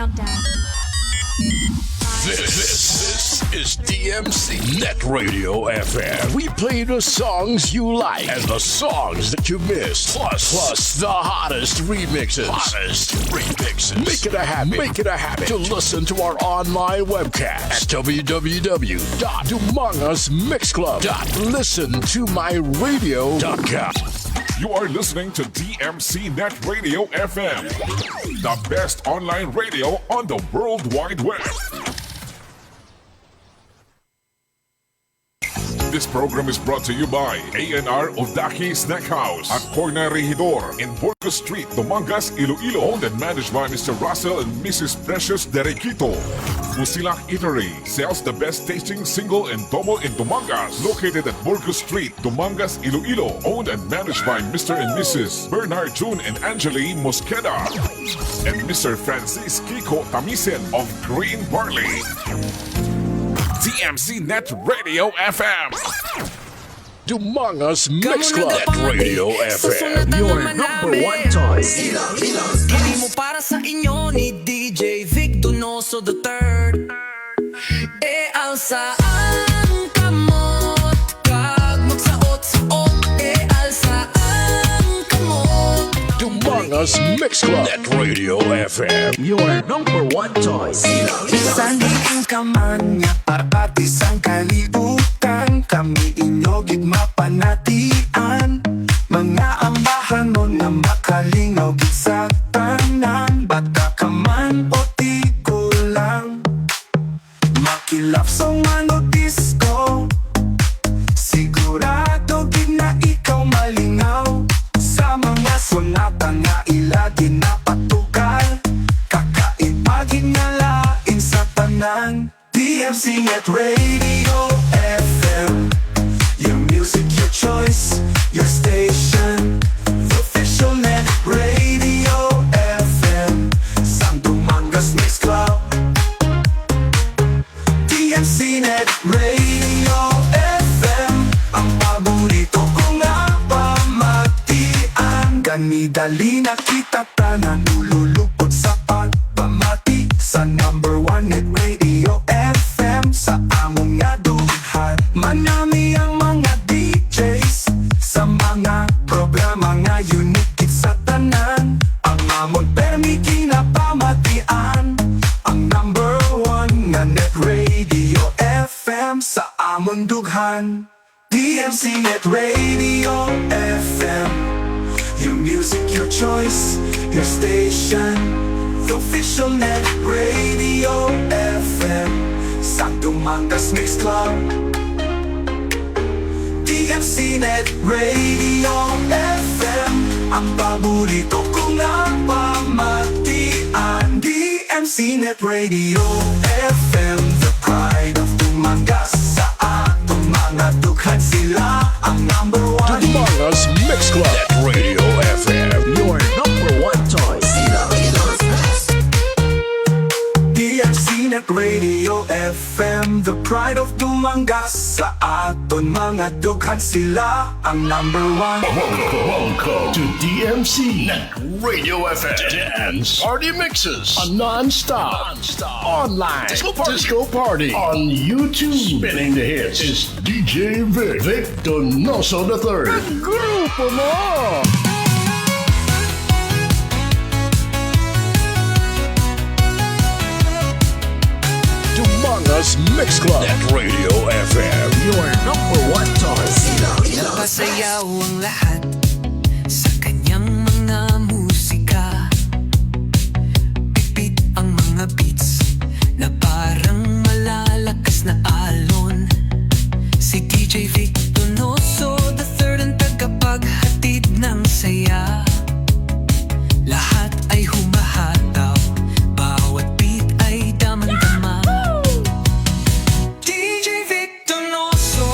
Countdown. This is DMC Net Radio FM. We play the songs you like and the songs that you missed. Plus the hottest remixes. Make it a habit to listen to our online webcast at www.dumongousmixclub.listentomyradio.com. You are listening to DMC Net Radio FM, the best online radio on the World Wide Web. This program is brought to you by A&R Odaki Snack House at Corner Regidor in Burgos Street, Dumangas, Iloilo. Owned and managed by Mr. Russell and Mrs. Precious Derequito. Musilak Eatery sells the best tasting single and double in Dumangas. Located at Burgos Street, Dumangas, Iloilo. Owned and managed by Mr. and Mrs. Bernard June and Angeli Mosqueda. And Mr. Francis Kiko Tamisen of Green Barley. DMC Net Radio FM. Dumangas Mix Club Net Radio FM. Your number one choice. Hindi mo para sa inyo ni DJ Vic Donoso III. E ang saan kamot kag magsaot-saot. E ang saan kamot. Dumangas Mix Club Net Radio FM. Your number one choice. Sandiin ka man nga parati sang kalibutan. Kami inyogit mapanatian. Mga ambahan mo na makalingaw gid sa tanan. Bata ka man o di ko lang. Makilap sa mano disco. Sigurado gid na ikaw malingaw. Sa mga sonata nga ilagi na patugal. Kakaibagin nga lain sa tanan. DMC Net Radio FM. Your music, your choice, your station. The official Net Radio FM. Sang Dumangas Mix Club. DMC Net Radio FM. Ang paborito ko nga pamatian. Ganidali na kita tanan. Nululupot sa pagpamati. Sa number one Net Radio FM. Sa among nga dughan. Manami ang mga DJs. Sa mga programa nga unique sa tanan. Ang amon permi kinapamatian. Ang number one nga Net Radio FM. Sa amon dughan. DMC Net Radio FM. Your music, your choice, your station. The official Net Radio FM. Sa Dumangas Mix Club. DMC Net Radio FM. Ang paborito ko nga pamatian. DMC Net Radio FM. The pride of Dumangas. Sa atong mga dughan sila ang number one. Dumangas Mix Club Net Radio FM. Your number one choice. DMC Net Radio FM. The pride of Dumangas. Sa aton mga dughan sila ang number one. Welcome to DMC Net Radio FM. Dance Party Mixes. A non-stop online disco party on YouTube. Spinning the hits is DJ Vic Donoso III. Ang grupo mo! Dumangas Mix Club Net Radio FM. Your number one choice. Napasayaw ang lahat sa kanyang mga musika. Pipit ang mga beats na parang malalakas na alon. Si DJ Vic Donoso III ang tagapaghatid ng saya. Lahat ay humahataw, bawat beat ay damang-dama. DJ Vic Donoso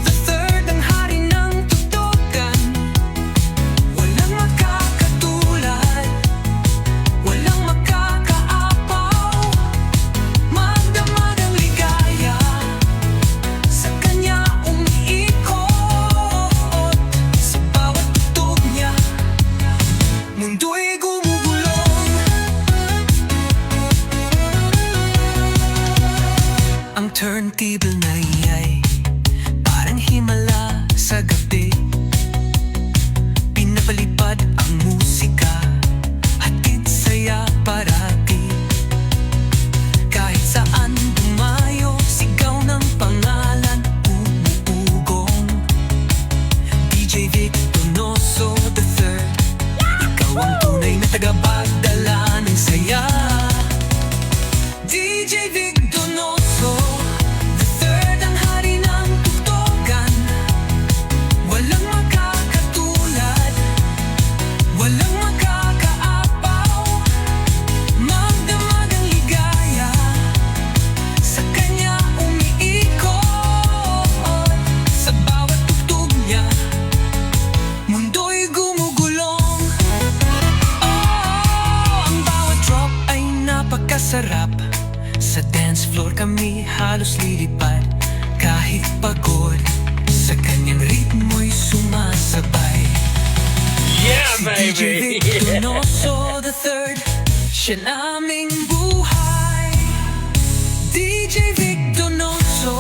III ang hari ng tutukan. DJ Vic Donoso the third. Ikaw ang tunay na tagapagdala ng saya. DJ Vic Donoso the third, ang hari ng tugtugan. Walang makakatulad, walang makakaapaw. Magdamag ang ligaya, sa kanya umiikot. Sa bawat tugtog niya, mundo'y gumugulong. Oh, ang bawat drop ay napakasarap. Sa dance floor kami halos lilipad. Kahit pagod, sa kanyang ritmo'y sumasabay. Yeah, Si DJ Vic Donoso the third, siya naming buhay. DJ Vic Donoso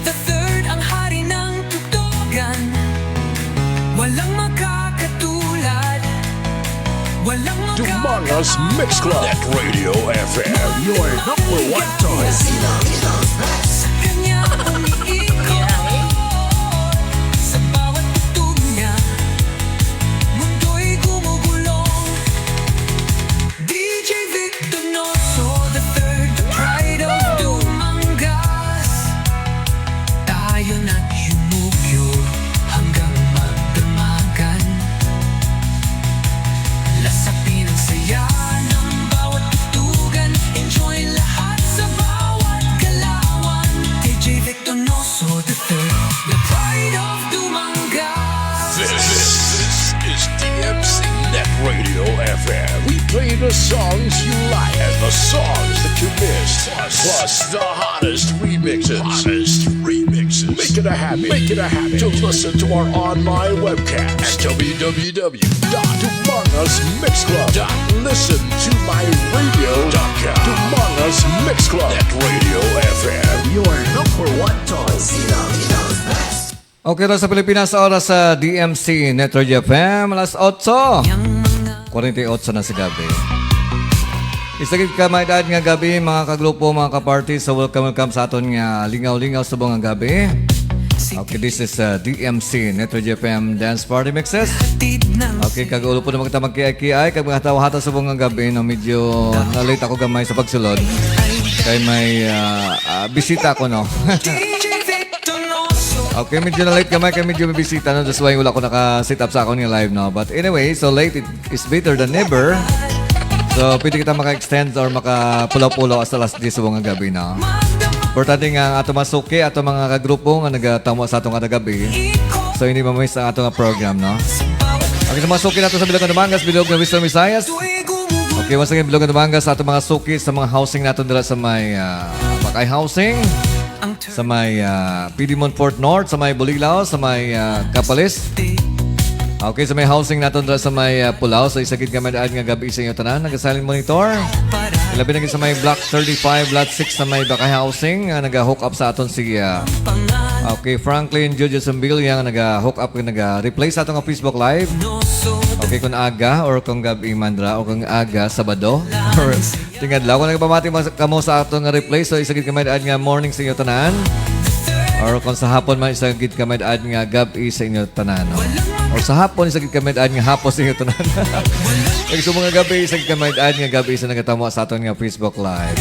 the third, ang hari ng tugtugan. Walang makakatulad, walang Humongous Mix Club. Net Radio FM. Your number one choice. Sa kanya umiikot. Sa bawat tugtog niya, mundo'y gumugulong. DJ Vic Donoso the third, the pride of Dumangas. Tayo na't yumugyo hanggang magdamagan. Lasapin ang saya ng bawat tugtugan. Enjoy lahat sa bawat galawan. DJ Vic Donoso the third, the pride of Dumangas. This is DMC Net Radio FM. We play the songs you like and the songs that you missed. Plus the hottest remixes. Make it a habit. To listen to our online webcast at www.humongous.mixclub.listentomyradio.com. Humongous Mix Club. Net Radio FM. Your number one choice. Okay, ito sa Pilipinas, oras sa DMC Net Radio FM, alas 8. Yang mga 48 na sa gabi. Isagit ka may edad nga gabi, mga kagrupo, mga kaparty. So welcome sa aton nga lingaw-lingaw sa buong gabi. Okay, this is DMC Net Radio FM Dance Party Mixes. hatid ng Okay, kag-ulo po na mga magkiay-kiay, kag mga tawahata sa buong gabi, no, medyo na-late ako gamay sa pagsulod. Kay may bisita ko, no. DJ Vic Donoso. Okay, medyo na late gamay, kay medyo may bisita, no. That's why wala ko naka-sit up sa akong live, no. But anyway, so late it is better than never. So, pwede kita maka-extend or maka-pulaw-pulaw hasta last day sa buong gabi, no. Importante nga ato masuki, ato mga kagrupo nga nagatamo sa atong gabi. So, hindi mamiss ang ato nga program, no. Okay, sa mga suki nato sa Bilog ng Dumangas, Bilog ng Western Visayas. Okay, once again, Bilog ng Dumangas, sa ato mga suki sa mga housing nato dala sa may Bakay Housing, sa may PD Montfort North, sa may Buliglao, sa may Capalis. Okay, sa may housing nato dala sa may Pulao, sa isagid gamay daan nga gabi sa inyo tanan, nag-silent monitor. Ilabi na sa may Block 35, Lot 6 sa may Bakay Housing, nag-hook up sa aton si okay, Franklin Judges Ambilia, nag-hook up, nag-replace sa aton nga Facebook Live. Okay, kung aga or kung gabi mandra o kung aga Sabado or tingadlaw, kung nagpamati kamo sa aton nga replace, so isagid kamay daan nga morning sa inyo tanan. Or kung sa hapon man isagid kamay daan nga gabi sa inyo tanan, no? Or sa hapon isagid kamay daan nga hapon sa inyo tanan. Kaya sa mga gabi isagid kamay daan nga gabi sa nagatamo sa aton nga Facebook Live.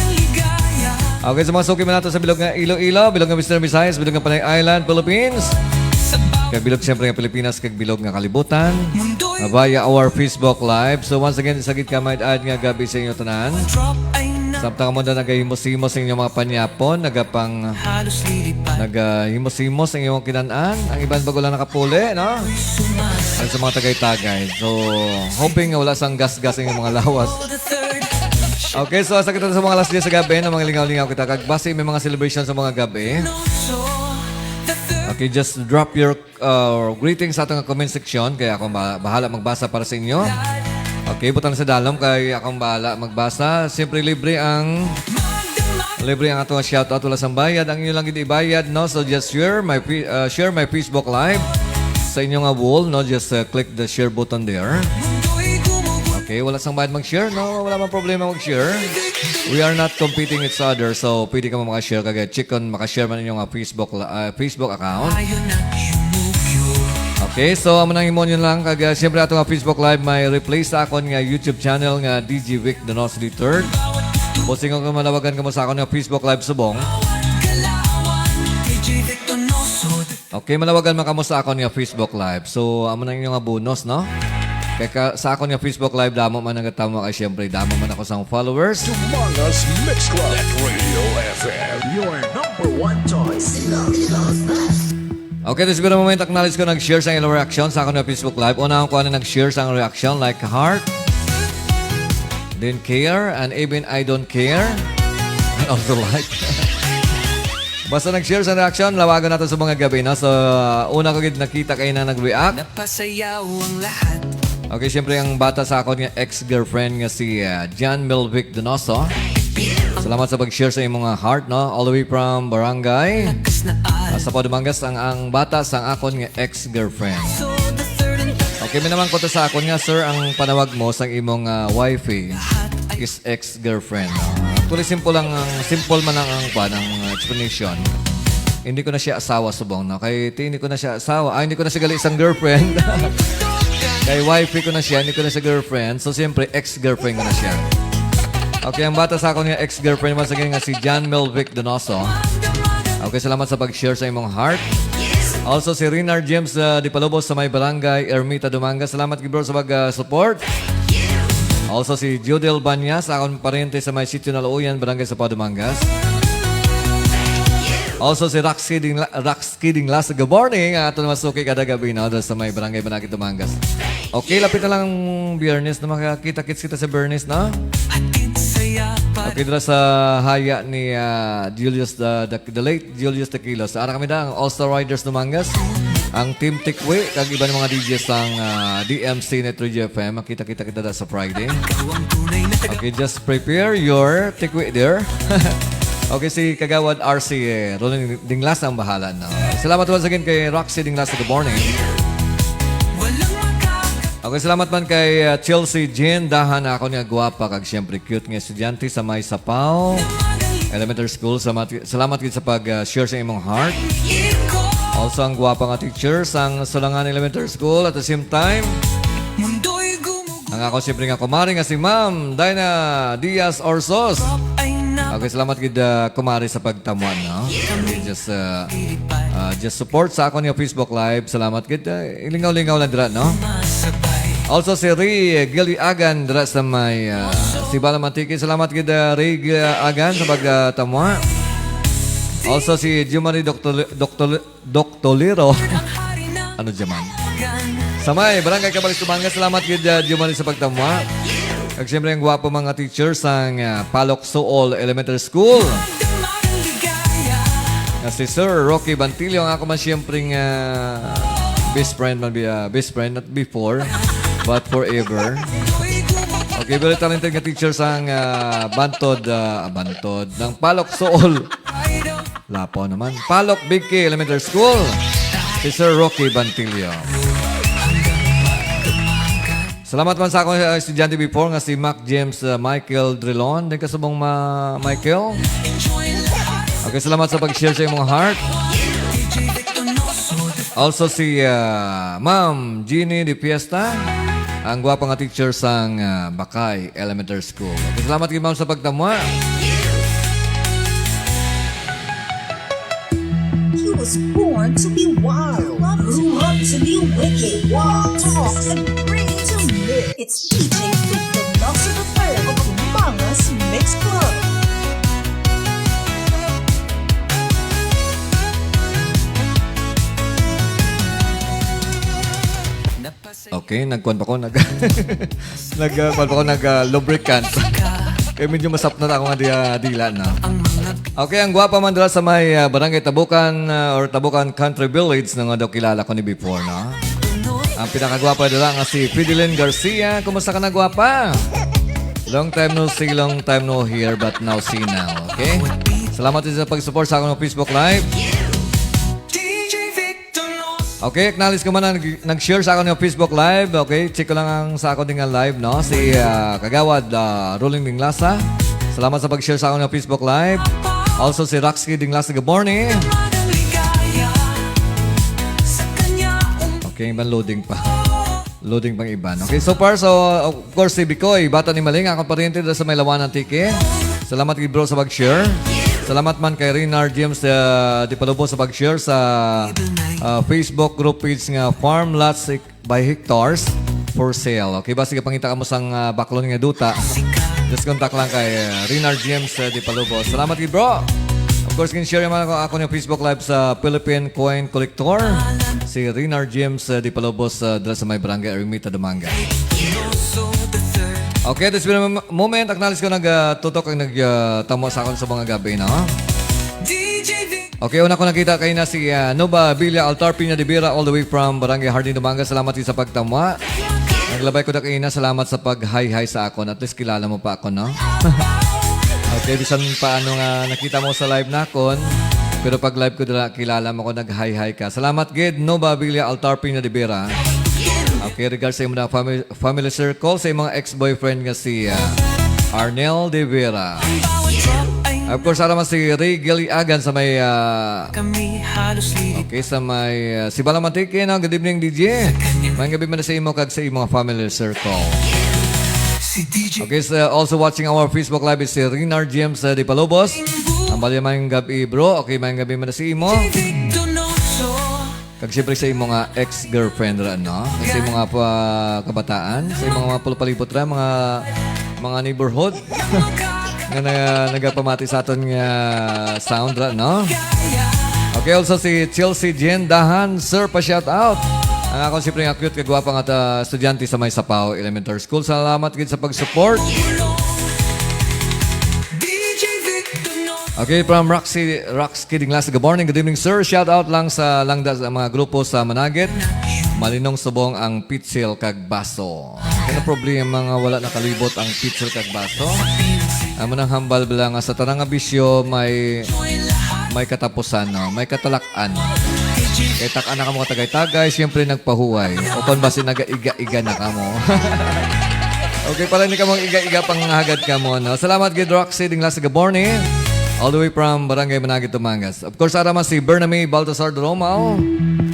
Okay, sa mga suki man nato sa Bilog nga Iloilo, Bilog nga Western Visayas, Bilog nga Panay Island, Philippines. Kag Bilog siyempre nga Pilipinas, kag Bilog nga Kalibutan. Via our Facebook Live. So once again, isagid kamay daan nga gabi sa inyo tanan. Samtang mo na nagahimos-himos ang inyong mga panyapon, nagahimos-himos ang inyong kinanaan. Ang iban bago lang nakapuli, no? At sa mga tagay-tagay. So, hoping wala sang gas-gas ang inyong mga lawas. Okay, so asa kita sa mga last day sa gabi, na mga lingaw-lingaw kita. Kagbase may mga celebration sa mga gabi. Okay, just drop your greetings sa atong comment section. Kaya ako bahala magbasa para sa inyo. Okay, butang sa dalom kay akong bahala magbasa. Siyempre libre ang atong shoutout wala sang bayad. Ang inyo lang gid ibayad, no? So just share my Facebook Live sa inyong wall, no? Just click the share button there. Okay, wala sang bayad mag-share, no? Wala mang problema mag-share. We are not competing each other, so pwede ka maka-share kagaya chicken, maka-share man inyong Facebook account. Okay, Okay, so amo nang imon yun lang kag siyempre ato nga Facebook Live may replay sa akon nga YouTube channel nga DJ Vic Donoso the Third. Posting ko malawagan kamo sa akon nga Facebook Live subong. Okay, malawagan man kamo sa akon nga Facebook Live. So amo nang nga bonus, no? Kaya sa akon nga Facebook Live damo man nga tamo kay siyempre damo man ako sa followers. Mangas Mix Club at Radio FM. Your number one choice. Okay, this siguro moment acknowledge ko nag-share sa ilang reaction sa akon nga Facebook Live. Una ko na nag-share sa reaction like heart, then care, and even I don't care, and also like. Basta nag-share sa reaction, lawagan natin sa mga gabi, no? So, una ko nakita kayo na nag-react. Napasayaw ang lahat. Okay, siyempre ang bata sa akon nga ex-girlfriend nga si John Melvic Donoso. Salamat sa pag-share sa imong heart, no? All the way from Barangay. Lakas na Sa Padumangas ang bata sa akon nga ex-girlfriend. so the third and Okay, minaman ko to sa akon nga, sir, ang panawag mo sa imong wifey is ex-girlfriend. Actually, simple man lang ang explanation. Hindi ko na siya asawa subong, no? Kay hindi ko na siya asawa. Hindi ko na siya gali isang girlfriend. Kay wifey ko na siya, hindi ko na siya girlfriend. So, siyempre, ex-girlfriend ko na siya. Okay, ang bata sa akon nga ex-girlfriend mo sa nga si John Melvic Donoso. Okay, salamat sa pag-share sa imong heart. Also, si Renard James Di Palobos sa may barangay Ermita, Dumanga. Salamat, bro, sa pag-support. Also, si Judel Banyas, akong parente sa may sitio na Lauyan, barangay sa Padumangas. Also, si Rax Kidding Last. Good morning. Ito na masuki kada gabi na sa may barangay Banakit, Dumangas. Okay, lapit na lang Biyernes na makakita-kits kita sa Biyernes, no? hatid saya pa. Okay, dala sa haya ni Julius, the late Julius Tequilos. Ara kami na ang All-Star Riders Dumangas. Ang Team Tikwe, kag iba ng mga DJs ng DMC Net Radio FM. Makita-kita kita sa Friday. Ikaw ang tunay na taga. Okay, just prepare your Tikwe there. Okay, si Kagawad RC, Rolling Dinglas ang bahala. No? Salamat once again kay Roxy Dinglas. Good morning. Walang Okay, salamat man kay Chelsea Jean. Dahan ako niya gwapa kag siyempre cute nga estudyante sa May Sapaw Elementary School. Salamat gid sa pag-share sa imong heart. Also, ang gwapa nga teacher sang Solangan Elementary School. At the same time, mundo'y gumugup ang ako siyempre nga kumari nga si Ma'am Dina Diaz Orsos. ay na. Okay, salamat gid kumari sa pagtamuan, no? Okay, just support sa ako niya Facebook Live. Salamat gid. Ilingaw-lingaw lang dira, no? Masabay. Also si Ray Giliagan dira sa may si Balamantiki. Salamat gid Ray Giliagan sa pagtamwa. Also si Jumari Doctolero. Ano jaman? Sa may Barangay Cabalis Tumangas. Salamat gid Jumari sa pagtamwa. Kag siyempre ang gwapo mga teachers sang Palok Sool Elementary School. Si Sir Rocky Bantilio, ang ako man siyempre best friend, best friend, not before, but forever. Okay, very talented nga teacher sang Bantod ng Palok Sool. Lapo naman. Palok Big K Elementary School. Si Sir Rocky Bantilio. Salamat man sa akong estudyante before nga si Mac James Michael Drilon. Din kasubong Michael. Okay, salamat sa pag-share sa imong heart. Also si Ma'am Jeannie Di Fiesta, ang gwapa nga teacher sang Bakay Elementary School. Okay, salamat kay Ma'am sa pagtamwa. He was born to be wild, grew up to be wicked, walk, talk, and bring it to me. It's DJ Vic Donoso the Third of the Mangas Mix Club. Okay, nagkuhan pa ko, nag-lubricant. Kaya medyo masap na ako nga dila na. Okay, ang gwapa man dala sa may Barangay Tabukan or Tabukan Country Village na nga daw kilala ko ni before, no? Ang pinakagwapa dala nga si Fideline Garcia. Kumusta ka na, gwapa? Long time no see, long time no hear, but now see now, okay? Salamat din sa pag-support sa akong Facebook Live. Okay, acknowledge ko man na nag-share sa akin yung Facebook Live. Okay, check ko lang ang sa akin din live, no? Si Kagawad Rolling Dinglasa. Salamat sa pag-share sa akin yung Facebook Live. Also si Roxy Dinglasa, good morning. Kaya iban loading pa. Loading pang iba. Okay, so far, so of course, si Bicoy, bata ni Maling, ako pariente sa may lawanan tike. Salamat kay bro sa pag-share. Salamat man kay Reynard James di Palubo sa pag-share sa Facebook group page nga Farm Lots by Hectares for Sale. Okay, basta pangita ka mo sang baklon nga duta. Just contact lang kay Reynard James di Palubo. Salamat kay bro. Of course, share naman ako yung Facebook Live sa Philippine Coin Collector. Si Reynard James di Palobos dala sa may barangay Ermita, Dumanga. Okay, this been a moment. Acknowledge ko nagtutok ang nagtamo sa akon sa mga gabi, no? Okay, una ko nakita kayo na si Nova Villa Altar Pina de Vera all the way from Barangay Hardin, Dumanga. Salamat din sa pagtama. Naglabay ko na kayo na. Salamat sa pag-hi-hi sa akon. At least kilala mo pa ako, no? Okay, bisan paano nga nakita mo sa live na akon. Pero pag live ko dala, kilala mo ko, nag-hi-hi ka. Salamat, Gid. Nova Villa Altar Pina de Vera. Okay, regards sa imo na family circle, sa mga ex-boyfriend nga si Arnel de Vera. Of course, araman si Ray Giliagan sa may... okay, sa may... si Balamatike, no? Good evening, DJ. May gabi man na sa imo kag sa imo family circle. Okay, so also watching our Facebook Live is si Reynard James di Palobos. Ang bali mayong gabi, bro. Okay, mayong gabi man na si imo. Kag siyempre sa imo nga ex-girlfriend ra, no? Sa imo nga kabataan, sa imo mga pulpalibot ra, mga neighborhood. Nga nagapamati sa aton nga sound ra, no? Okay, also si Chelsea Jen Dahan, sir, pa-shout out. Ang akong siyempre nga cute, kagwapang at estudyante sa may Sapaw Elementary School. Salamat gid sa pag-support. Okay, from Roxy Kidding Last. Good morning, good evening, sir. Shout out lang sa mga grupo sa Managit. Malinong subong ang pitsil kag baso. Kaya problema nga wala nakalibot ang pitsil kag baso. Amo nang hambal bilang sa tanang bisyo may katapusan, no? May katalakan. Kaya tak-ana ka mo katagay-tagay, siyempre nagpahuway. O kung basi naga-iga-iga na ka mo. Okay, pala hindi ka mong iga-iga pang hagad ka mo, no? Salamat, Gid Roxy Ding Last. Good morning. All the way from Barangay Managit, Tumangas. Of course, araman si Bername Baltasar Doromao.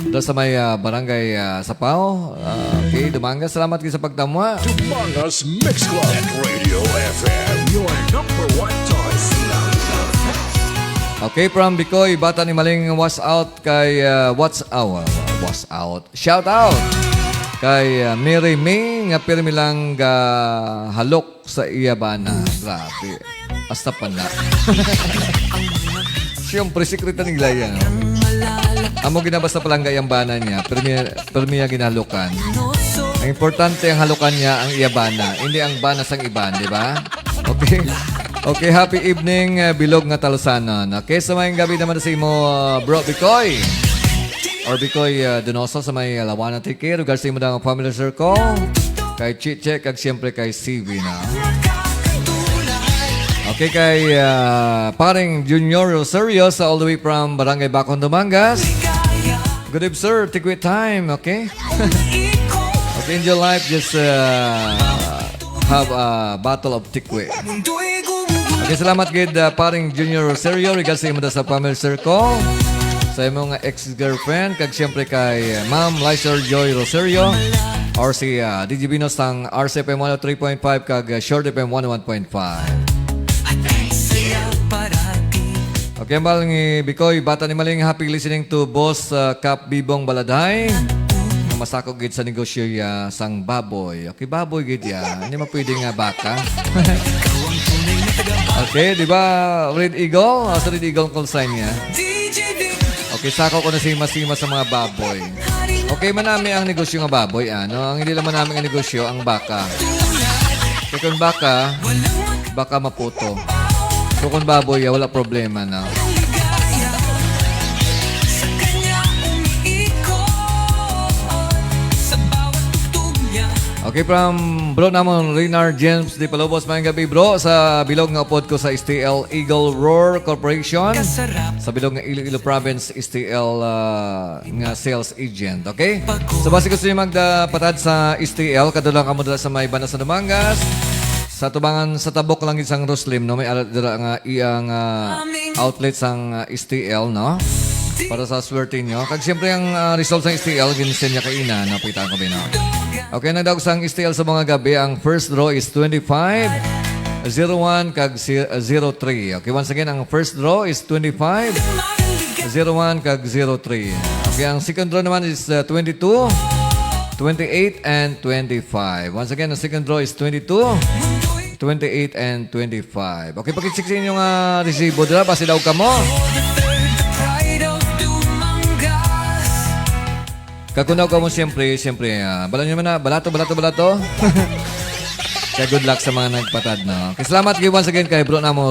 Doon sa may Barangay Sapaw. Okay, Tumangas. Salamat kayo sa pagtamwa. Tumangas Mix Club at Radio FM. Your number one choice. Okay, from Bicoy, bata ni Maling was out kay was out. Shout out kay Mary May nga pirmi lang halok sa iyabana. Grabe. Hasta pa na. Siyempre, sikreta nila yan. Amo ginabasta palang gayambana niya, pero niya ginahalukan. Ang importante ang halukan niya, ang iyabana, hindi ang bana sang iban, di ba? Okay? Okay, happy evening, Bilog nga Talusanon. Okay, sa may gabi naman sa imo, bro, Bicoy. Or Bicoy Donoso sa may lawanan tike. Regards sa imo na family circle. Kay Chiche, kag siyempre kay CV na. Okay, kay paring Junior Rosario sa all the way from Barangay Bacon, Dumangas. Good evening, sir. Take with time, okay? Okay, enjoy life. Just have a battle of tikwe. Okay, salamat kid paring Junior Rosario. Regards sa imo sa family circle. Sa imo nga ex-girlfriend. Kag siyempre kay Ma'am Lizer Joy Rosario. Or si DJ Binos ng RCFM 103.5 kag Short FM 101.5. Okay, maling Bicoy, bata ni Maling, happy listening to Boss Cap Bibong Baladay. Masako gid sa negosyo ya sang baboy. Okay, baboy gid ya. Hindi mo pwedeng baka. Okay, di ba Red Eagle? Sa Red Eagle call sign niya. Okay, sako ko na sima-sima sa mga baboy. Okay, manami ang negosyo nga baboy. Ang hindi lang manami ang negosyo, ang baka. Kaya kung baka maputo. So kung baboy, wala problema na. Okay, from bro namon Reynard James di Palobos, mayang gabi bro sa bilog nga upod ko sa STL Eagle Roar Corporation sa bilog nga Iloilo Province STL nga sales agent, okay? So basi gusto niyo magpatad sa STL, kadulang kamo dala sa may Banas sa Dumangas. Sa tubangan sa tabok lang isang Roslim, no? May dira nga iyang outlet sang STL, no? para sa swerte nyo. Kag siyempre ang result sa STL, ginisen niya kaina, napitaan ko ba na. Okay, nagdaog sa STL sa mga gabi. Ang first draw is 25, 01, kag 03. Okay, once again, ang first draw is 25, 01, kag 03. Okay, ang second draw naman is 22, 28, and 25. Once again, ang second draw is 22, 28, and 25. Okay, pakitsik sa inyong resibo dira, basi daw ka mo. Kakunaw ka mo siyempre, bala nyo man na, balato. Kaya good luck sa mga nagpatad na. Okay, salamat kayo once again kay bro na mo,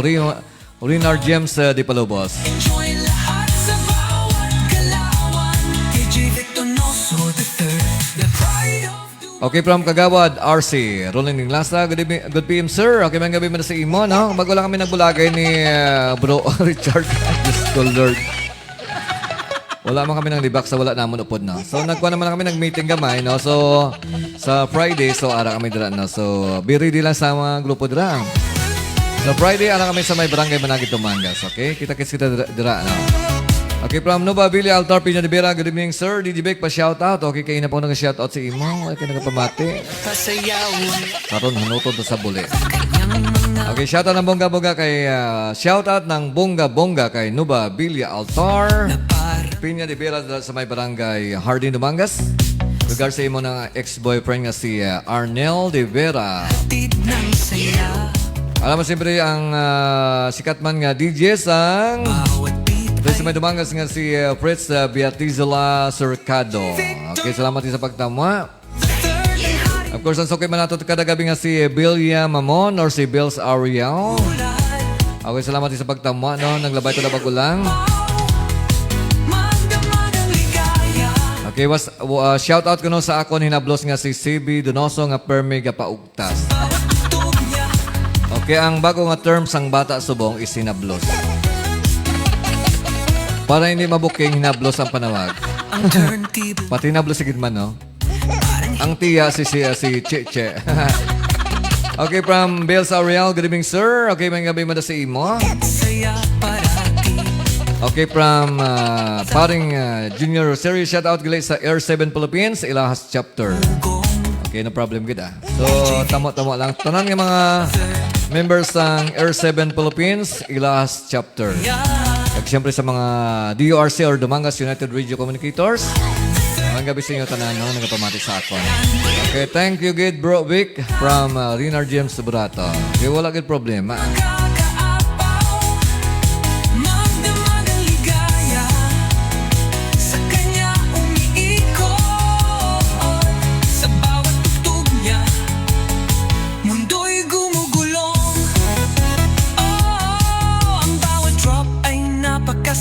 Rinar James Di Palubos. Enjoy lahat sa bawat galawan. DJ Victor Donoso III, the pride of Okay, from Kagawad, RC. Rolling ng lasta. Good PM, sir. Okay, may gabi mo na sa imo, no? Bago lang kami nagbulagay ni bro Richard. Diyos ko, Lord. Wala man kami ng libak sa wala namon upod na. So nagkuha naman kami nag-meeting gamay, no. So sa Friday so ara kami dira na. So be ready lang sa mga grupo dira. So Friday ara kami sa may barangay Managit Tumangas, okay? Kita-kits kita dira no. Okay, from Nova Billy Altar Pina de Vera. Good evening, sir. DJ Beck pa shout out. Okay, kayo na po nag-shout out sa imo. Okay, nagpamati. pasayawan. Karon hanutod to sa buli. Okay, shout out ng bongga-bongga kay shout out ng bongga-bongga kay Nova Billy Altar. Pinya de Vera sa may barangay Hardin, Dumangas. Lugar sa imo ng ex-boyfriend nga si Arnel de Vera. Tid ng saya. Alam mo siyempre ang sikat man nga DJ sang Bawat beat sa may Dumangas nga si Fritz Beatizela Cercado. Okay, salamat din sa pagtama. Of course, ang sukay man nato kada gabi nga si Bilya Mamon or si Bills Ariel. Okay, salamat din sa pagtama, no? Naglabay ko na bago lang. Okay, shout out ko no sa akon hinablos nga si CB Donoso nga permi ga paugtas. Okay, ang bago nga term sang bata subong is hinablos. Para hindi mabuking hinablos ang panawag. ang turntable. Pati hinablos sigid man, no? Ang tiya si Cheche. Okay, from Bills Ariel, good evening, sir. Okay, may gabi mo na sa imo. Saya parati. Okay, from paring Junior Series, shout out gilay sa Air 7 Philippines, Ilahas Chapter. Okay, no problem gid. So, tamo-tamo lang. Tanan nga mga members ng Air 7 Philippines, Ilahas Chapter. At siyempre sa mga DURC or Dumangas United Radio Communicators. Ang gabi sa inyo tanan, no? Nagapamati sa akon. Okay, thank you, good bro Vic from Rinar James Burato. Okay, wala good problema.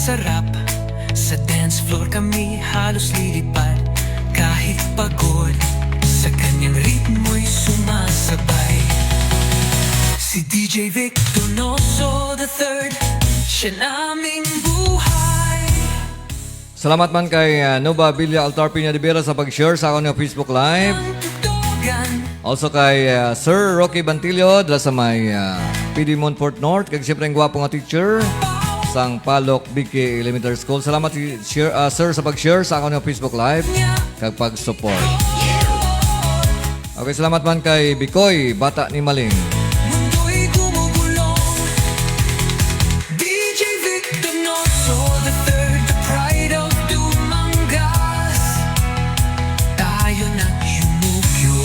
Sarap sa dance floor kami halos lilipad kahit pagod sa kanyang ritmo'y sumasabay si DJ Vic Donoso III siya naming buhay. Salamat man kay Nova Villa Altar Pina de Vera sa pag-share sa akong Facebook Live. Also kay Sir Rocky Bantilio dala sa may PD Montfort North. Kag siyempre ang gwapo nga teacher sang Palok BK Elementary School. Salamat sir sa pag-share sa akong Facebook Live kag pag-support. Okay, salamat man kay Bikoy, Bata ni Maling. Mundo'y gumugulong DJ Vic Donoso III, the pride of Dumangas. Tayo na yumugyo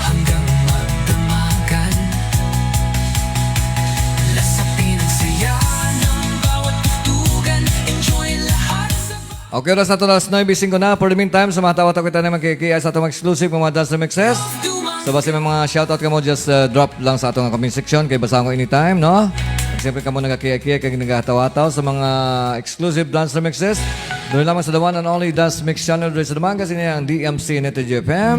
hanggang magdamagan. Lasapin ang saya ng bawat tutugan. Enjoy lahat sa Okay, oras na ito na 9:05 na. For the meantime, sumatawa kita na magkikiyay sa itong exclusive mga dance mixes. So basta may mga shoutout ka mo, just drop lang sa atong comment section kay basahan ko anytime, no? At siyempre ka mo nagkakiyay-kiyay kag nagahataw-ataw sa mga exclusive dance mixes. Doon lamang sa the one and only dance mix channel doon sa Dumangas. Ini ang DMC Neto GFM.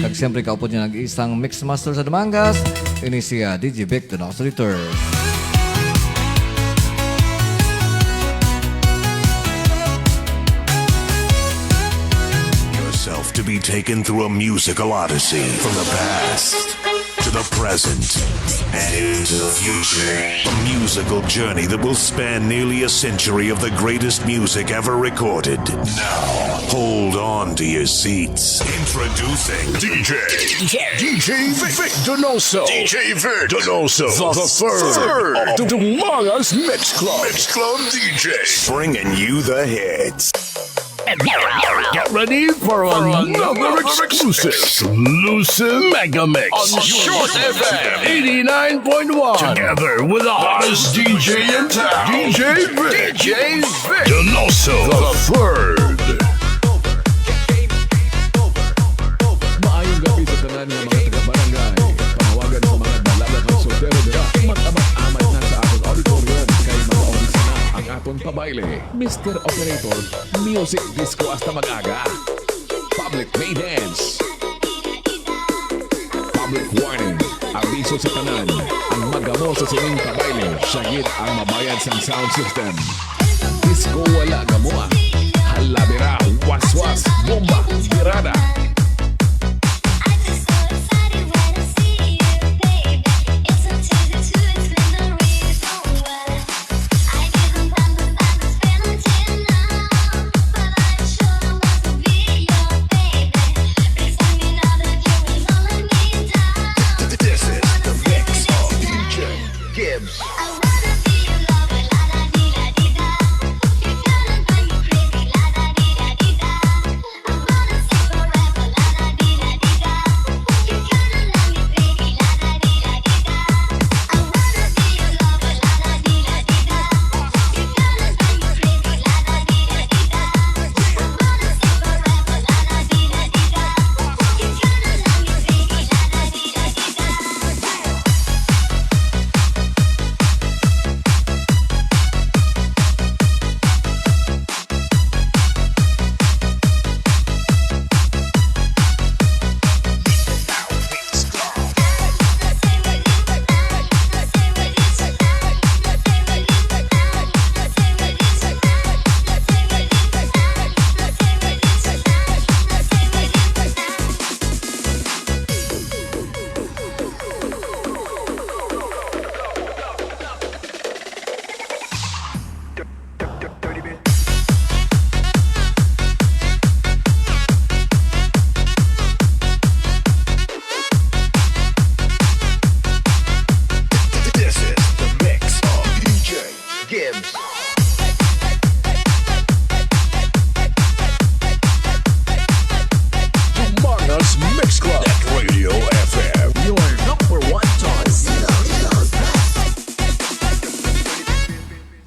Kag siyempre kaupod niya nag-isang mix master sa Dumangas. Ini siya DJ Vic Donoso III. To be taken through a musical odyssey from the past. to the present and into the future. A musical journey that will span nearly a century of the greatest music ever recorded. Now, hold on to your seats. Introducing DJ Vic Donoso. DJ Vic Donoso. The third of the Mangas Mix Club. Mix Club DJs. bringing you the hits. Get ready for another exclusive Mega Mix on Short FM 89.1. Together with the hottest DJ in town, DJ Vic Donoso the third. Maayong gabi sa tanan ng mga taga-barangay. Panawagan sa mga dalaga kang soltero dira. Mag-amat-amat na sa atong auditorium kay mag-audition na ang atong pabayle. Mr. Operator, music disco hasta mag-aga. Public may dance. Public warning. Abiso sa tanan. Ang magamo sa sining pabayle. Syagit ang mabayad sa sound system. Disco wala gamoa. Halabira, waswas, bomba, birada.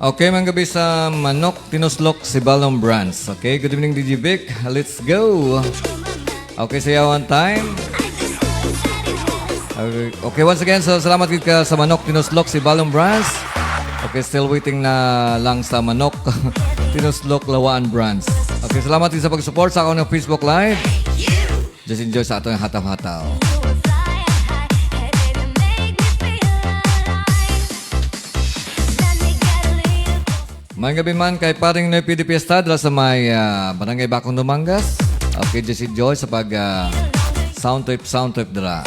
Okay, mga gabi sa Manok, Tinuslok, si Balong Brands. Okay, good evening DJ Vic. Let's go. Okay, sayawan time. Okay, once again, so salamat ka sa Manok, Tinuslok, si Balong Brands. Okay, still waiting na lang sa Manok, Tinuslok, Lawaan Brands. Okay, salamat din sa pag-support sa akong Facebook Live. Just enjoy sa atong hataw-hataw. Mga gabi man kay paring Noy PD Fiesta dala sa may Barangay Bakong Dumangas. Okay, just enjoy sa pag sound trip dala.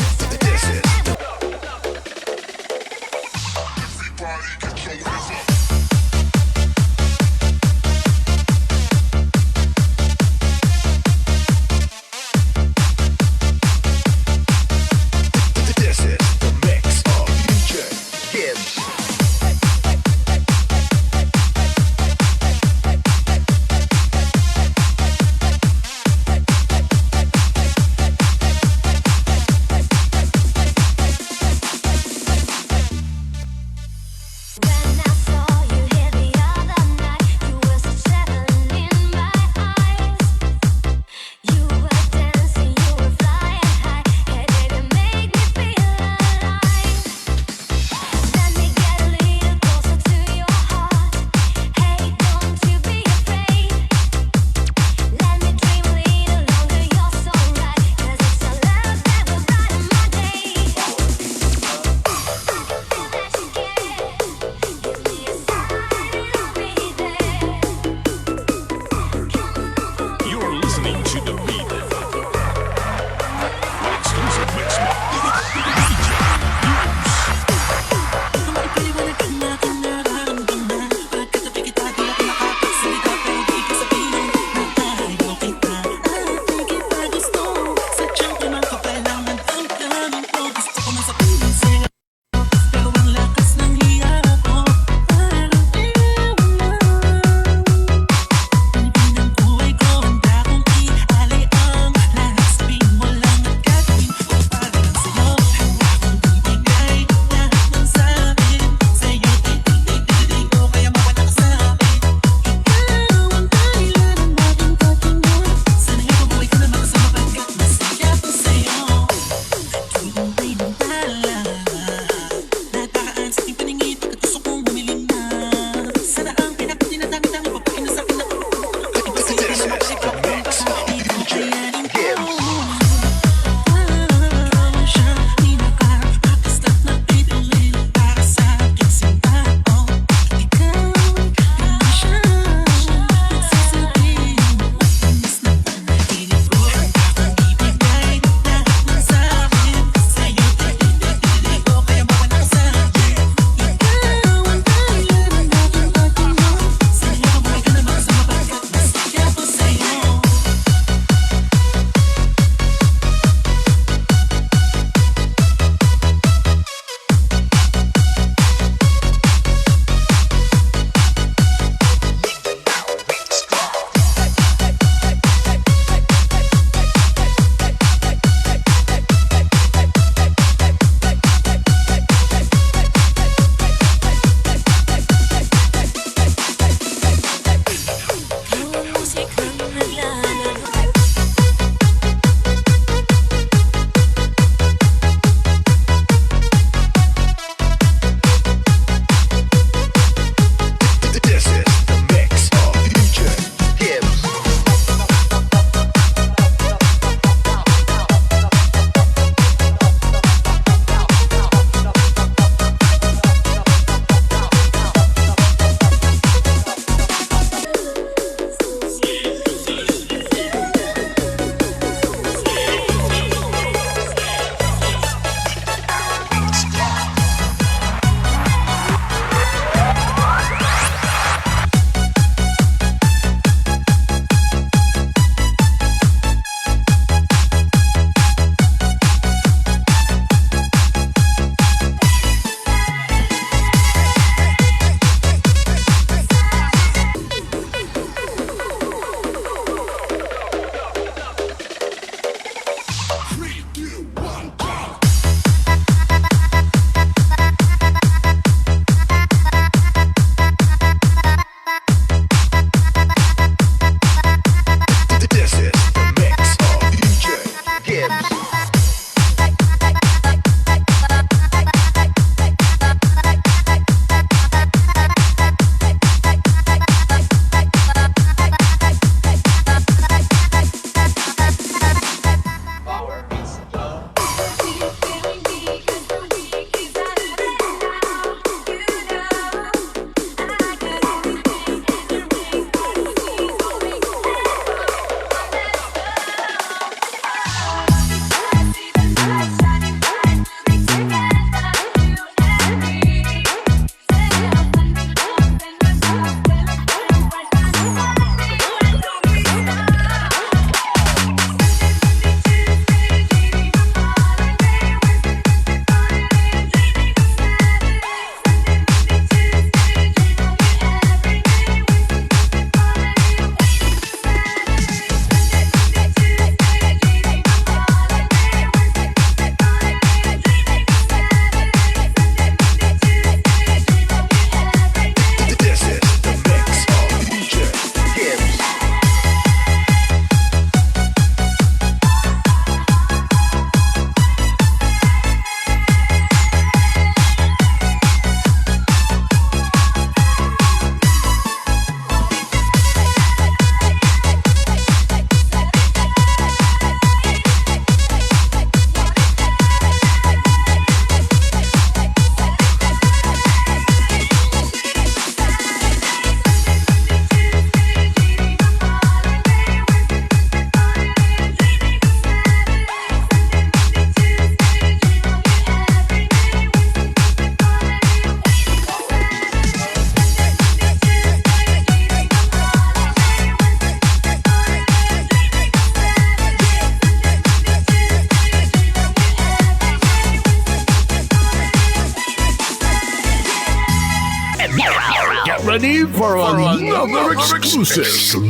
ready for another exclusive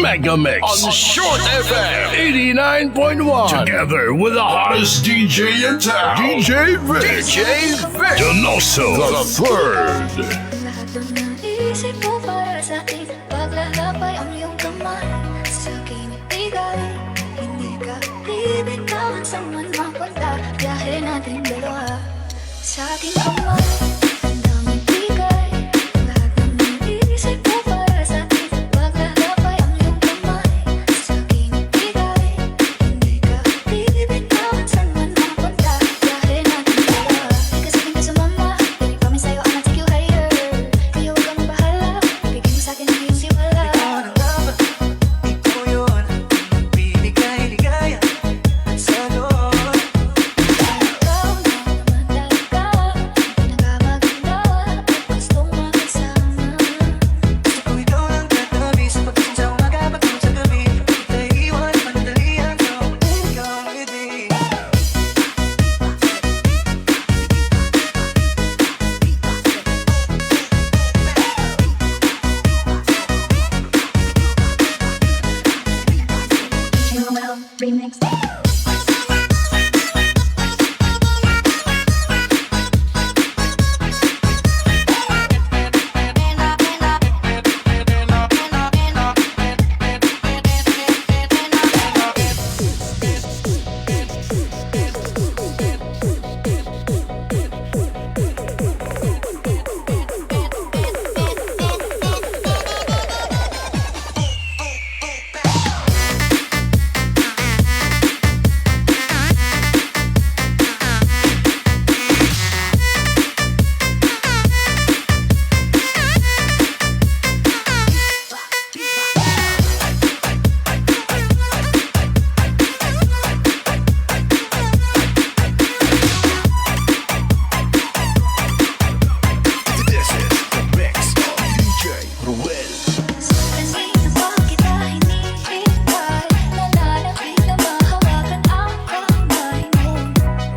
Mega Mix on Short FM 89.1. Together with the hottest DJ in town, DJ Vic. Donoso the third. Lahat ng naisip ko para sa'tin, paglalapay ang iyong kamay sa aking ibigay. Hindi ka bibitawan sa man mapunta, biyahe natin dalawa sa aking kamay. Ang daming bigay, lahat ng naisip ko para sa'tin, paglalapay ang iyong kamay sa aking ibigay. Hindi ka bibitawan sa man mapunta, biyahe natin dalawa. Di ka sa'kin sumama, I promise sa'yo I'ma take you higher. Kaya huwag kang bahala, bigay mo sa'kin ang iyong siwala. Ikaw na nga ba? Ikaw yun, binigay ligaya sa loob. Ikaw na naman talaga, pinakamaganda at gustong makasama. Gusto ko ikaw lang katabi sa pagkising sa umaga, pagtulog sa gabi. Ika'y iwan, madalian ko, ikaw hindi. Remix. Kasi kapag kita hinihintay, nalalapit na mahawakan ang kamay mo.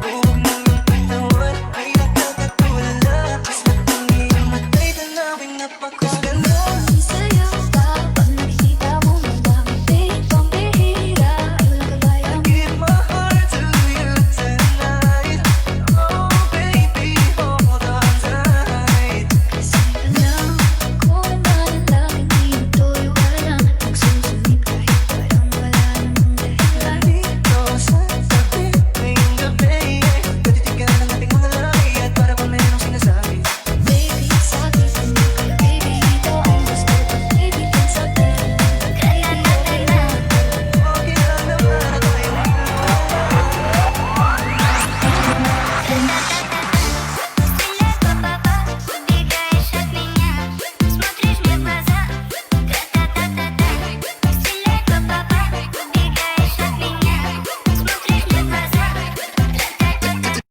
Huwag mong itawan, ay nakakatulala. Mas matang iyong matay, tanawin napakaganda. Sa'yo kapag nakikita mo magangiti, pambihira, walang kagaya mo. Give my heart to you tonight. Oh baby, hold on tight. Kasi alam ko naman ang laging tinutuyo ka lang, magsusumit kahit parang wala namang dahilan. Dito sa tabi, ngayong gabi, katitigan ng ating mga labi at para pa merong sinasabi. Baby, sabi ko na kaya baby, ito ang gusto kong ibigin sa'tin. Kaya okay na. Okay lang naman ako ay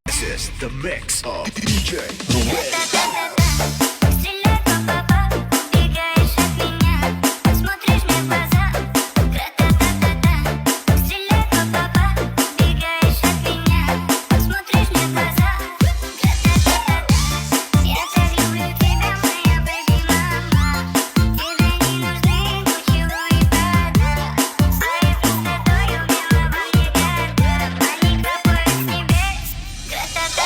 This is the mix of DJ Gratata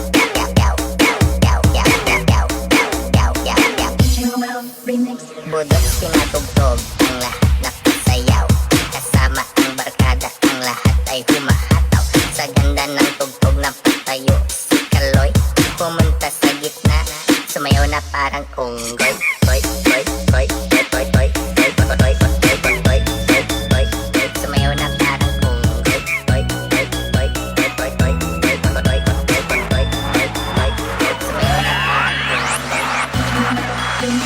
Budot pinatugtog, ang lahat napasayaw. Kasama ang barkada, ang lahat ay humahataw. Sa ganda ng tugtog na patayo, si Kaloy pumunta sa gitna, sumayaw na parang unggoy. Boy, boy, boy, boy, boy, boy, boy, boy, boy, boy, boy, boy, boy, boy, boy, boy. Sumayaw na parang unggoy. Boy, boy, boy, boy, boy, boy, boy, boy, boy, boy, boy, boy, boy, boy, boy. Sumayaw na parang unggoy.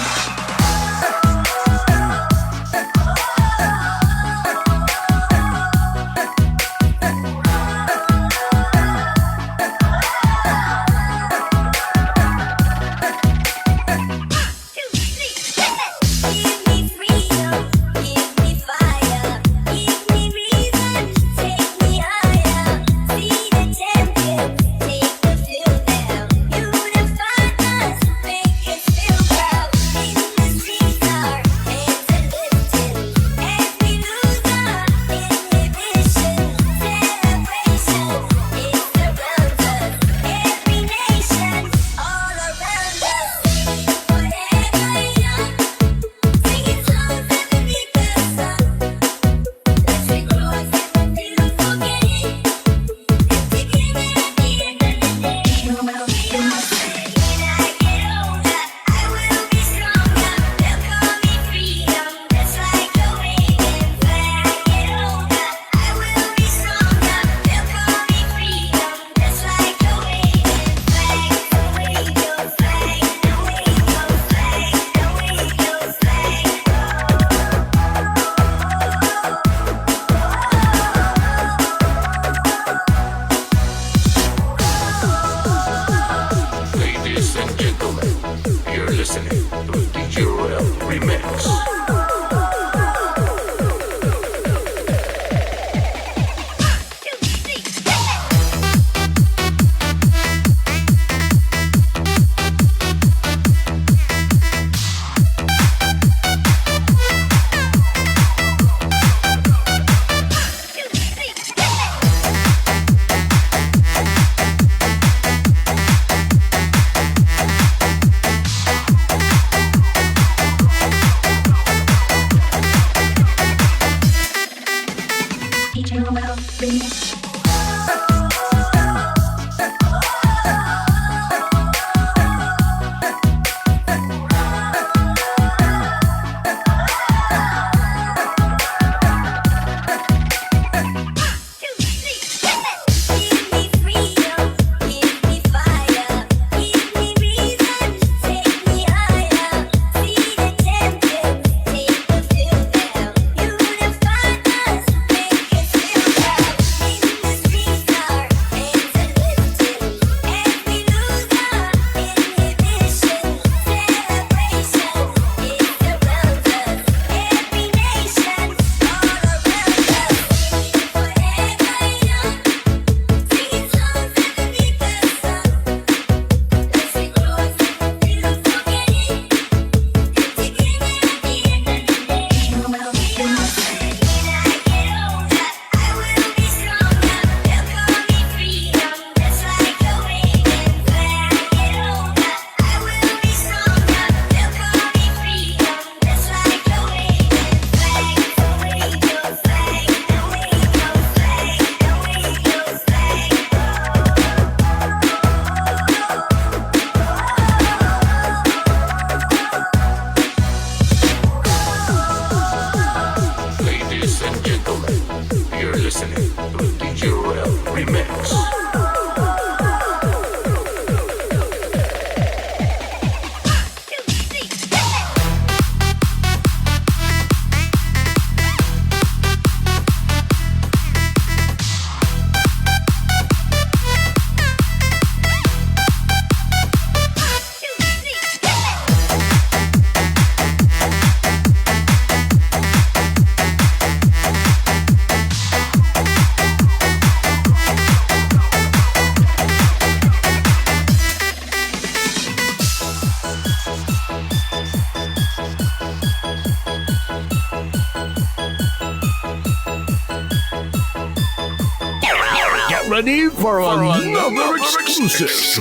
Ready for another exclusive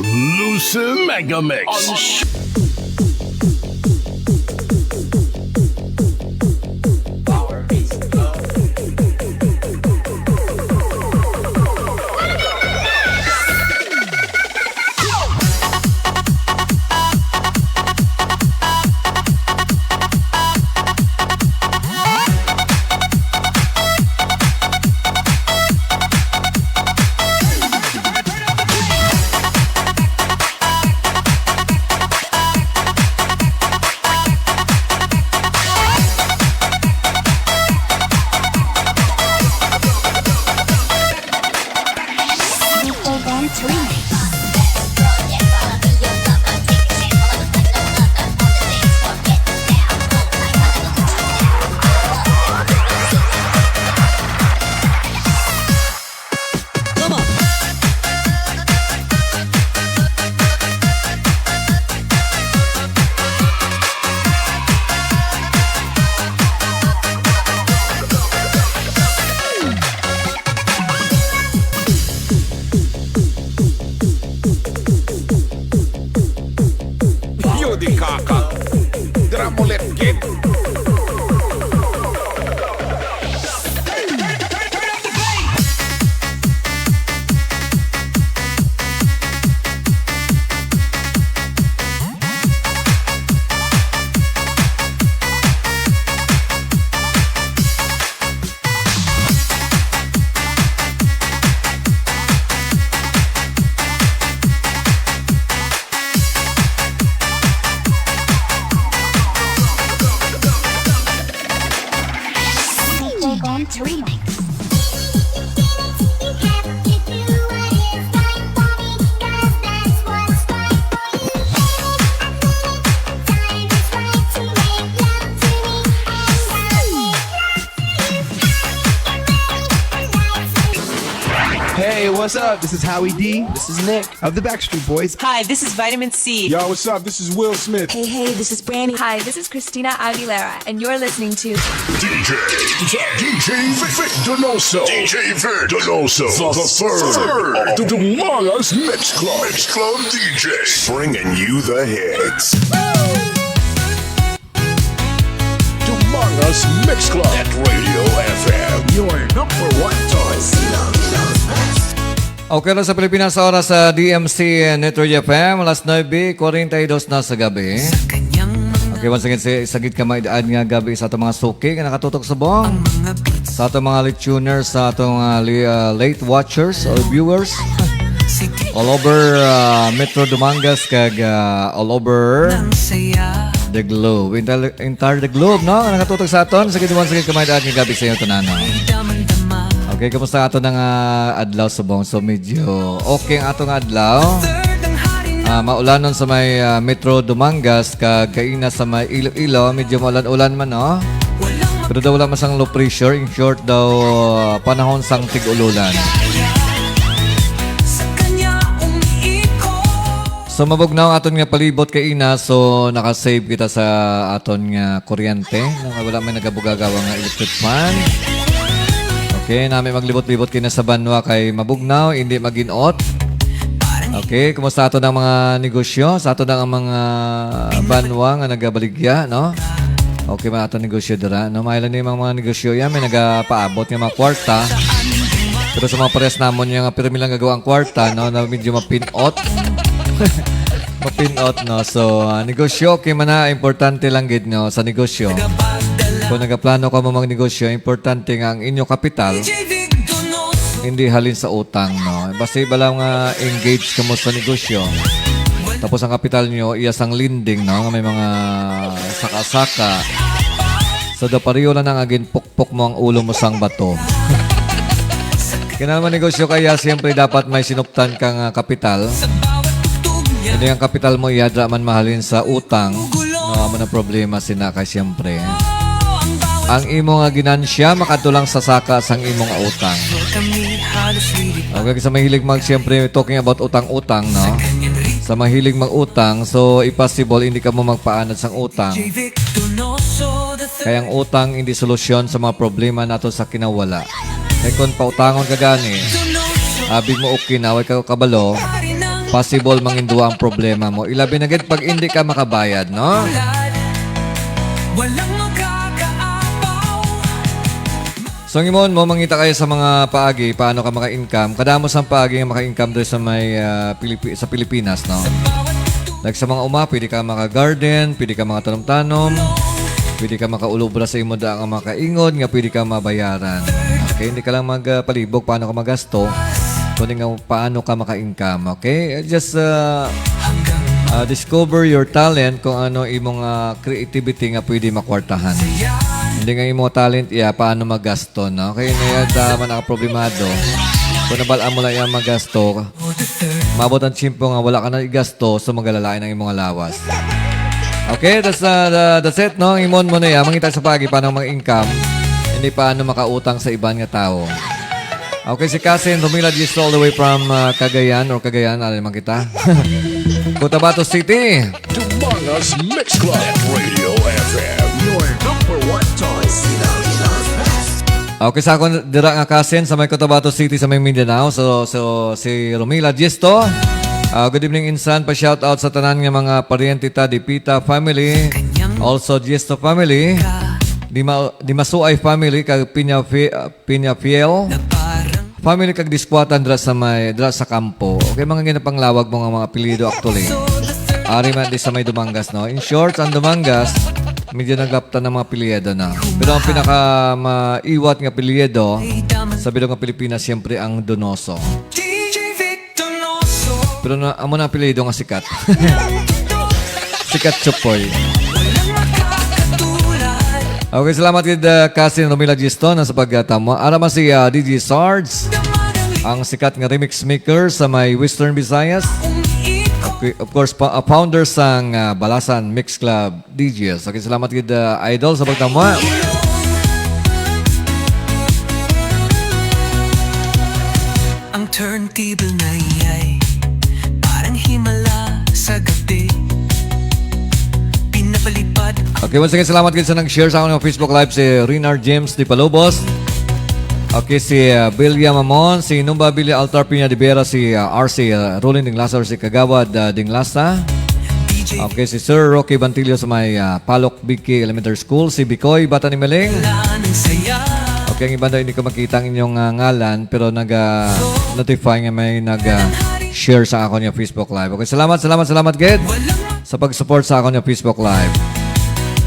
Mega Mix. Hey, what's up? This is Howie D. This is Nick of the Backstreet Boys. Hi, this is Vitamin C. Yo, what's up? This is Will Smith. Hey, this is Brandy. Hi, this is Christina Aguilera, and you're listening to DJ Vic Donoso. DJ Vic Donoso. The third of the Manga's Mix Club. Mix Club DJs. Bringing you the hits. Manga's Mix Club at Radio FM. Your number one choice. Okay lang sa Pilipinas sa oras sa DMC Network FM, alas 9:42 na sa gabi. Okay, once again, sagit ka maidaan nga gabi sa itong mga suki nga nakatutok sa buong. Sa itong mga late tuners, sa itong late watchers or viewers. All over Metro Dumangas kag all over the globe. Entire the globe, no? Nakatutok sa aton. Sagit once again ka maidaan nga gabi sa iyo tanano. Okay, kamusta ato ng adlaw subong? So medyo okay ang atong adlaw. Maulanon sa may Metro Dumangas kag kaina sa may Iloilo, medyo maulan-ulan man, no? Pero daw wala masang low pressure. In short daw, panahon sang tig-ululan. So mabugnaw aton nga palibot kaina, so naka-save kita sa aton nga kuryente. Wala may nagabugagawa nga electric fan. Okay, namin maglibot-libot kina sa banwa kay mabugnaw, hindi maginot. Okay, kumusta ato ng mga negosyo? Sa ato ng mga banwa nga nagabaligya, no? Okay, mga ato negosyo dira. No, mailan ni mga negosyo yan, may nagapaabot ng mga kwarta. Pero sa mga pares namon yung pirmi lang gagawa ang kwarta, no, na medyo mapinot. Mapinot, no? So, negosyo, okay man na, importante lang gid, no, sa negosyo. Kung nagaplano ka mo mga negosyo, importante nga ang inyo kapital, hindi halin sa utang, no? Basta iba lang engage ka mo sa negosyo. Tapos ang kapital nyo, iyas ang lending, no? May mga saka-saka. So, pariyo lang ang agin pukpok mo ang ulo mo sang bato. Kaya naman negosyo kaya, siyempre dapat may sinuptan kang kapital. Hindi ang kapital mo, iyadra man mahalin sa utang. No, mo na problema sinaka, siyempre. Ang imong ginansya makatulang sa saka sang imong utang. Okay, sa mahilig siyempre talking about utang-utang, no? Sa mahilig mag-utang, so impossible hindi ka mo magpaanad sang utang. Kaya ang utang hindi solusyon sa mga problema nato sa kinawala. Kaya kung pautangon ka gani, abig mo okay na, way ka kabalo, possible manginduwa ang problema mo. Ilabi na gid pag hindi ka makabayad, no? So, ngimon mo, mangita kayo sa mga paagi, paano ka maka-income. Kadamos ang paagi nga maka-income doon sa may sa Pilipinas, no? Like sa mga pwede ka maka-garden, pwede ka maka-tanom-tanom, pwede ka maka-ulubra sa imo da nga maka-ingod, nga pwede ka mabayaran. Okay, hindi ka lang magpalibog paano ka magasto, kundi nga paano ka maka-income. Okay, just discover your talent kung ano imong creativity nga pwede makwartahan. Hindi nga imong talent paano magasto, no? Kaya na man ang problemado. Kung nabalaan mo lang yung magasto, mabot ang tsimpo nga wala ka na igasto, so magalalain ang imong lawas. Okay, that's it, no? Imon mo na mangita sa pagi paano mag-income, hindi paano makautang sa ibang nga tao. Okay, si Cousin Romila just all the way from Cagayan, alam naman kita. Cotabato City. Dumangas Mix Club Radio FM. Your number one choice. Okay, sa akong dira nga Cousin sa may Cotabato City sa may Mindanao. So si Romila Gisto. Good evening, insan. Pa-shout out sa tanan nga mga pariente ta, di Pita family. Also Gisto family. Di Masuay family kag Pinya Fiel. Family kag Dispuatan dra sa kampo. Okay, mga ginapanglawag mga apelyido actually. Ari man di sa may Dumangas, no? In short, ang Dumangas, medyo naglaptan ng mga apelyido na. Pero ang pinaka maiwat nga apelyido sa bilog ng Pilipinas, siyempre ang Donoso. Pero amo na apelyido nga sikat. Sikat Chupoy. Okay, salamat kay Cousin Romila Gisto na sa pagtamo. Arama si DJ Sarge, ang sikat nga remix maker sa may Western Visayas. Okay, of course, founder sang Balasan Mix Club DJs. Okay, salamat kay Idol sa pagtamo. Ang turntable na iyay parang himala sa gabi. Pinapalipad. Okay, once again, salamat kayo sa nag-share sa akin ng Facebook Live si Rinar James Di Palobos. Okay, si Bilya Mamon, si Numba Bilya Altar Piña de Vera, si RC Rolling Ding Lazar, si Kagawad Ding Lasa. Okay, si Sir Rocky Bantilio sa may Palok Biki Elementary School, si Bikoy Bata ni Meling. Okay, ang iba daw hindi ko makita ang inyong ngalan pero nag-notify nga may nag-share sa ako niya Facebook Live. Okay, salamat, Ged, sa pag-support sa ako niya Facebook Live.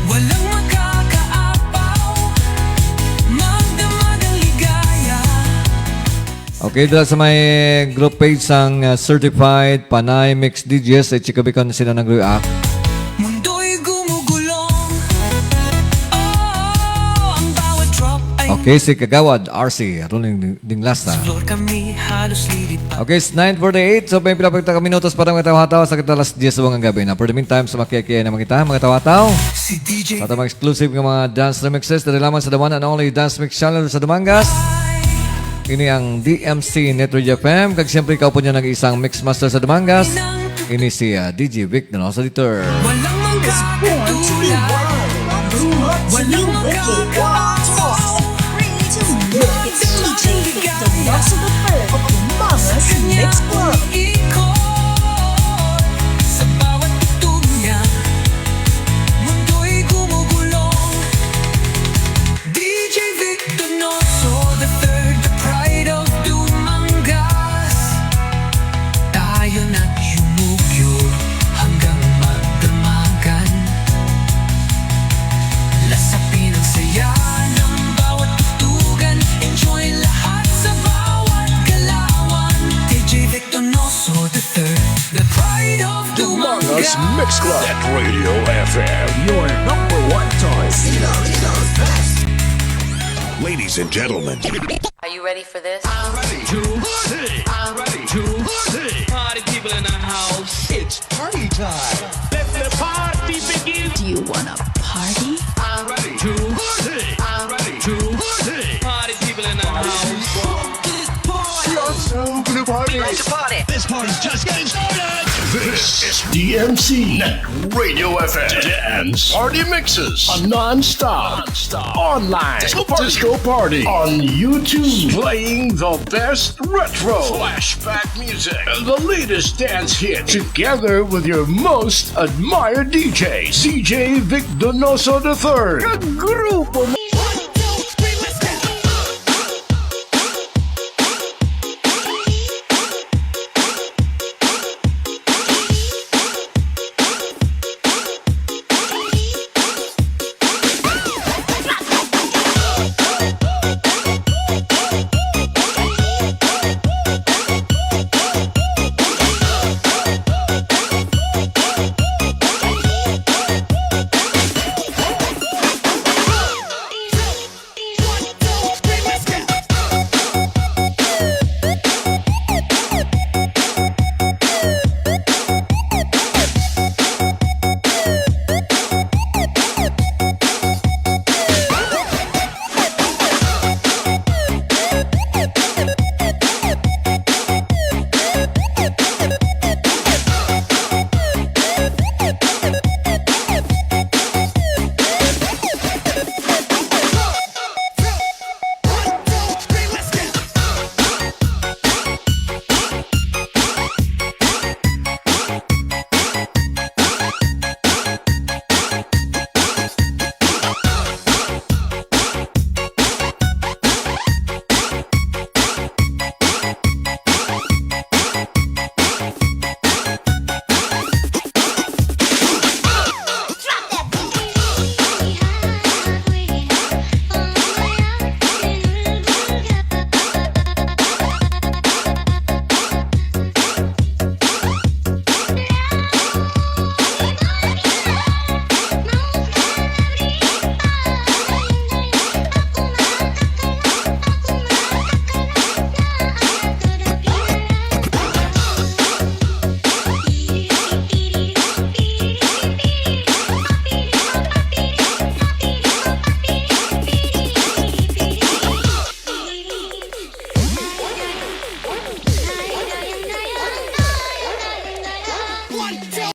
Walang makakaapaw, magdamag ang ligaya. Okay, dahil sa may group page ng Certified Panay Mix DJs ay chikabikon sila nag-react. Mundo'y gumugulong. Oh, ang bawat drop ay Okay, si Kagawad RC, ruling ding last na. explore kami, halos lilipad. Okay, it's 9:48. So, may pinapagta ka minutos para mga tawa-tawa sa kitalas 10 sa mga gabi na. For the meantime, sa makikiya na mga tawa-tawa. Si DJ Sa mga exclusive ng mga dance remixes dahil lamang sa the one and only dance mix channel sa Dumangas. Ini ang DMC Network FM. Kag siyempre ikaw po niya nag-iisang mix master sa Dumangas. Ini si DJ Vic Donoso Editor. walang Born to be wild, grew up to be wicked, wild toss, free to live. It's DJ Vic Donoso the third of Dumangas Mix Club. ikot sa bawat tugtog niya. Mundo'y gumugulong. DJ Vic Donoso the third, the pride of Dumangas. Tayo na't yumugyog hanggang magdamagan. Lasapin ang saya ng bawat tutugan. Enjoy lahat sa bawat galawan. DJ Vic Donoso the third, the pride of Dumangas Dumangas. Mix Club at Radio FM. Your number one choice. Ladies and gentlemen, Are you ready for this? Party people in the house. It's party time. Let the party begin. Do you wanna party? Party people in the house. This party's just getting started. This is DMC Radio FM. Dance Party Mixes. A non-stop. Online. Disco party. On YouTube. Playing the best retro. Flashback music. And the latest dance hit. Together with your most admired DJ. CJ Vic Donoso III. Kagrupo mo